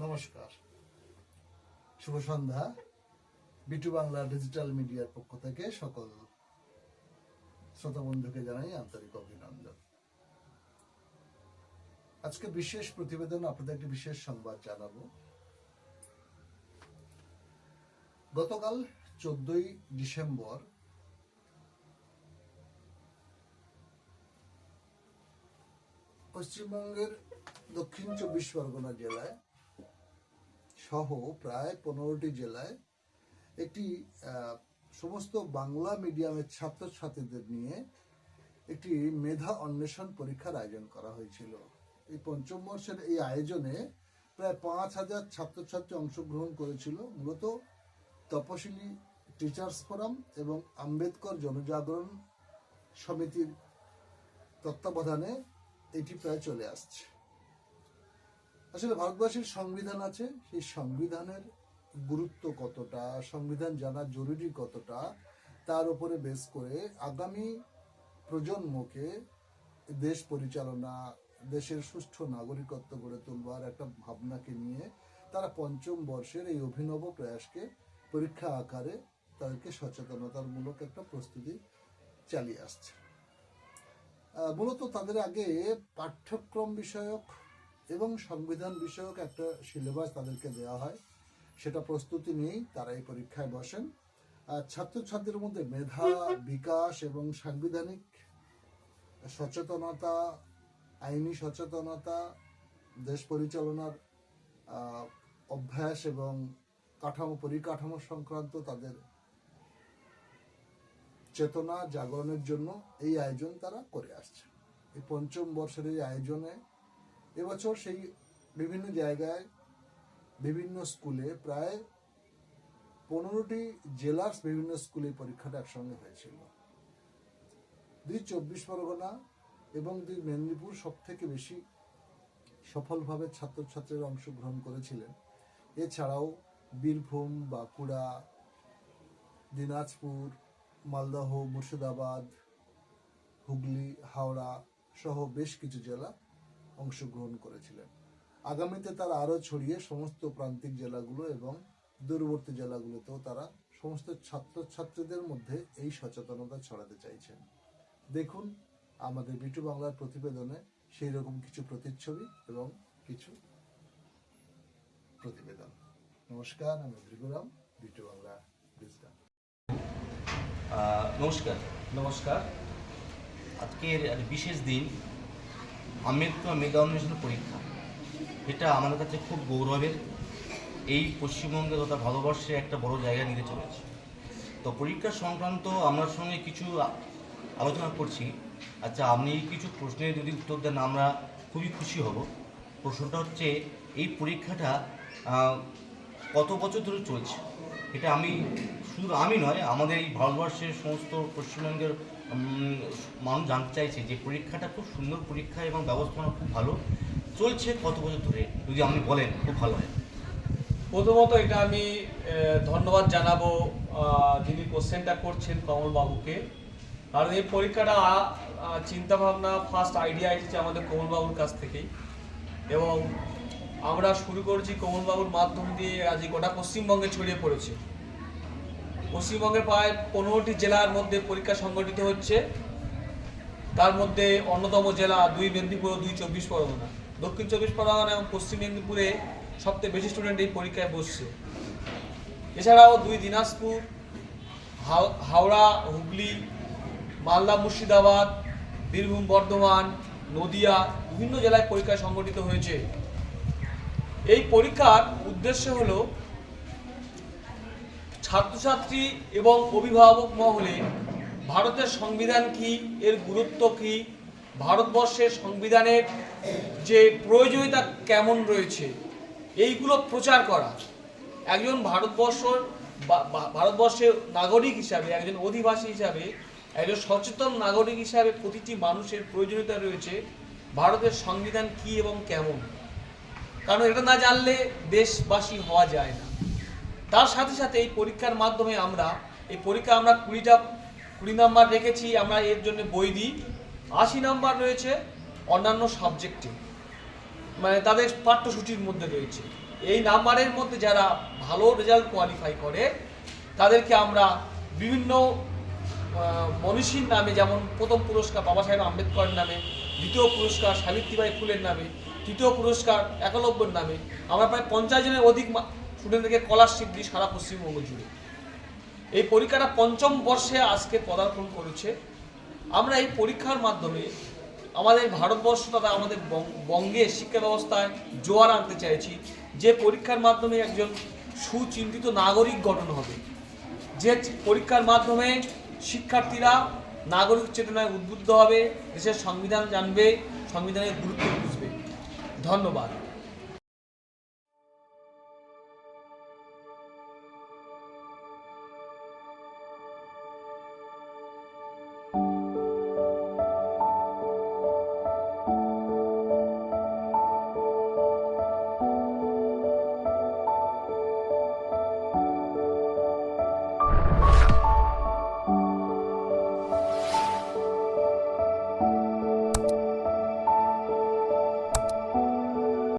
নমস্কার, শুভ সন্ধ্যা। B2 Bangla digital মিডিয়ার পক্ষ থেকে সকল শ্রোতা বন্ধুকে জানাই আন্তরিক অভিনন্দন। আজকে বিশেষ প্রতিবেদন, আপনাদের একটি বিশেষ সংবাদ জানাবো। গতকাল 14ই ডিসেম্বর পশ্চিমবঙ্গের দক্ষিণ 24 পরগনা জেলায় সহ প্রায় 15টি জেলায় একটি সমস্ত বাংলা মিডিয়ামের ছাত্রছাত্রীদের নিয়ে একটি মেধা অন্বেষণ পরীক্ষার আয়োজন করা হয়েছিল। এই পঞ্চম বর্ষের এই আয়োজনে প্রায় 5000 ছাত্রছাত্রী অংশগ্রহণ করেছিল। মূলত তপশিলি টিচার্স ফোরাম এবং আম্বেদকর জনজাগরণ সমিতির তত্ত্বাবধানে এটি প্রায় চলে আসছে। আসলে ভারতবর্ষের সংবিধান আছে, সেই সংবিধানের গুরুত্ব কতটা, সংবিধান জানা জরুরি কতটা, তার উপরে বেস করে আগামী প্রজন্মকে দেশ পরিচালনা, দেশের সুষ্ঠু নাগরিকত্ব গড়ে তুলবার একটা ভাবনাকে নিয়ে তারা পঞ্চম বর্ষের এই অভিনব প্রয়াসকে পরীক্ষা আকারে তাদেরকে সচেতনতামূলক একটা প্রস্তুতি চালিয়ে আসছে। মূলত তাদের আগে পাঠ্যক্রম বিষয়ক এবং সংবিধান বিষয়ক একটা সিলেবাস তাদেরকে দেওয়া হয়, সেটা প্রস্তুতি নিয়েই তারা এই পরীক্ষায় বসেন। ছাত্রছাত্রীদের মধ্যে মেধা বিকাশ এবং সাংবিধানিক সচেতনতা, আইনি সচেতনতা, দেশ পরিচালনার অভ্যাস এবং পরিকাঠামো সংক্রান্ত তাদের চেতনা জাগরণের জন্য এই আয়োজন তারা করে আসছে। এই পঞ্চম বর্ষের এই আয়োজনে এবছর সেই বিভিন্ন জায়গায় বিভিন্ন স্কুলে প্রায় 15টি জেলার বিভিন্ন স্কুলে পরীক্ষাটা একসঙ্গে হয়েছিল। 24 পরগনা এবং মেদিনীপুর সব থেকে বেশি সফলভাবে ছাত্রছাত্রীরা অংশগ্রহণ করেছিলেন। এছাড়াও বীরভূম, বাঁকুড়া, দিনাজপুর, মালদহ, মুর্শিদাবাদ, হুগলি, হাওড়া সহ বেশ কিছু জেলা অংশগ্রহণ করেছিলেন। আগামীতে তারা আরো ছড়িয়ে সমস্ত প্রান্তিক জেলাগুলো এবং দূরবর্তী জেলাগুলোতেও তারা সমস্ত ছাত্রছাত্রীদের মধ্যে এই সচেতনতা ছড়াতে চাইছেন। দেখুন আমাদের বিটু বাংলার প্রতিবেদনে সেই রকম কিছু প্রতিচ্ছবি এবং কিছু প্রতিবেদন। নমস্কার, আমি ত্রিপুরাম, বিটু বাংলা ডিজিটাল। নমস্কার। আজকের বিশেষ দিন আম্বেদকর মেধা অন্বেষণ পরীক্ষা, এটা আমাদের কাছে খুব গৌরবের। এই পশ্চিমবঙ্গে তথা ভারতবর্ষে একটা বড় জায়গা নিতে চলেছে। তো পরীক্ষা সংক্রান্ত আপনার সঙ্গে কিছু আলোচনা করছি। আচ্ছা, আপনি কিছু প্রশ্নের যদি উত্তর দেন আমরা খুবই খুশি হব। প্রশ্নটা হচ্ছে, এই পরীক্ষাটা কত বছর ধরে চলছে? এটা শুধু আমি নয়, আমাদের এই ভারতবর্ষের সমস্ত পশ্চিমবঙ্গের মানুষ জানতে চাইছে যে পরীক্ষাটা খুব সুন্দর পরীক্ষা এবং ব্যবস্থাপনা খুব ভালো চলছে। কত বছর ধরে যদি আপনি বলেন খুব ভালো হয়। প্রথমত এটা আমি ধন্যবাদ জানাবো যিনি কোশ্চেনটা করছেন কমলবাবুকে, কারণ এই পরীক্ষাটা চিন্তাভাবনা ফার্স্ট আইডিয়া এসেছে আমাদের কমলবাবুর কাছ থেকেই, এবং আমরা শুরু করেছি কমলবাবুর মাধ্যম দিয়ে। আজ গোটা পশ্চিমবঙ্গে ছড়িয়ে পড়েছে। পশ্চিমবঙ্গের প্রায় 15টি জেলার মধ্যে পরীক্ষা সংগঠিত হচ্ছে। তার মধ্যে অন্যতম জেলা 2 মেদিনীপুর ও 2 24 পরগনা। দক্ষিণ 24 পরগনা এবং পশ্চিম মেদিনীপুরে সবথেকে বেশি স্টুডেন্ট এই পরীক্ষায় বসছে। এছাড়াও 2 দিনাজপুর, হাওড়া, হুগলি, মালদা, মুর্শিদাবাদ, বীরভূম, বর্ধমান, নদিয়া বিভিন্ন জেলায় পরীক্ষা সংগঠিত হয়েছে। এই পরীক্ষার উদ্দেশ্য হলো ছাত্রছাত্রী এবং অভিভাবক মহলে ভারতের সংবিধান কি, এর গুরুত্ব কি, ভারতবর্ষের সংবিধানের যে প্রয়োজনীয়তা কেমন রয়েছে, এইগুলো প্রচার করা। একজন ভারতবর্ষের নাগরিক হিসাবে, একজন অধিবাসী হিসাবে, একজন সচেতন নাগরিক হিসাবে প্রতিটি মানুষের প্রয়োজনীয়তা রয়েছে ভারতের সংবিধান কি এবং কেমন। কারণ এটা না জানলে দেশবাসী হওয়া যায় না। তার সাথে সাথে এই পরীক্ষার মাধ্যমে আমরা 20 নাম্বার রেখেছি। আমরা এর জন্য বই দিই। 80 নাম্বার রয়েছে অন্যান্য সাবজেক্টে। মানে তাদের পাঠ্যসূচির মধ্যে রয়েছে। এই নাম্বারের মধ্যে যারা ভালো রেজাল্ট কোয়ালিফাই করে তাদেরকে আমরা বিভিন্ন মনীষীর নামে, যেমন প্রথম পুরস্কার বাবা সাহেব আম্বেদকরের নামে, দ্বিতীয় পুরস্কার সাবিত্রীবাই ফুলের নামে, তৃতীয় পুরস্কার একলব্যর নামে আমরা প্রায় 50 জনের অধিক স্টুডেন্টদেরকে স্কলারশিপ দিই সারা পশ্চিমবঙ্গ জুড়ে। এই পরীক্ষাটা 5ম বর্ষে আজকে পদার্পণ করেছে। আমরা এই পরীক্ষার মাধ্যমে আমাদের ভারতবর্ষ তথা আমাদের বঙ্গের শিক্ষা ব্যবস্থায় জোয়ার আনতে চাইছি, যে পরীক্ষার মাধ্যমে একজন সুচিন্তিত নাগরিক গঠন হবে, যে পরীক্ষার মাধ্যমে শিক্ষার্থীরা নাগরিক চেতনায় উদ্বুদ্ধ হবে, দেশের সংবিধান জানবে, সংবিধানের গুরুত্ব বুঝবে। ধন্যবাদ।